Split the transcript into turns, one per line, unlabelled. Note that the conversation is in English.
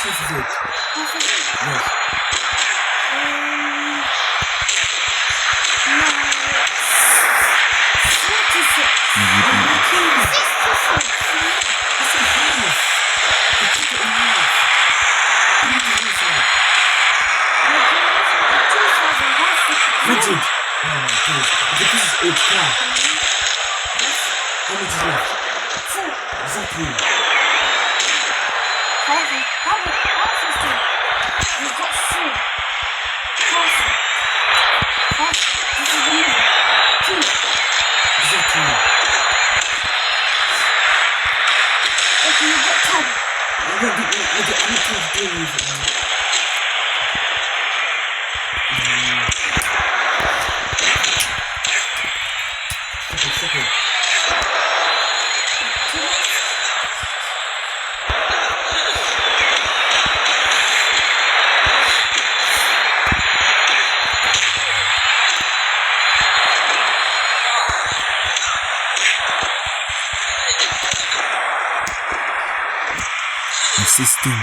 half of it.
Half of it?
Yes.
No. 46. 66.
I said half. I took it in half. I need to decide. 100. Oh my goodness. Okay, this is 8 car. How much is left?
4.
Exactly.
Half is 10. We've got 4. Half. This is the middle. 2.
Exactly.
Okay, you've got 10.
I'm not doing anything. Second.
Assisting.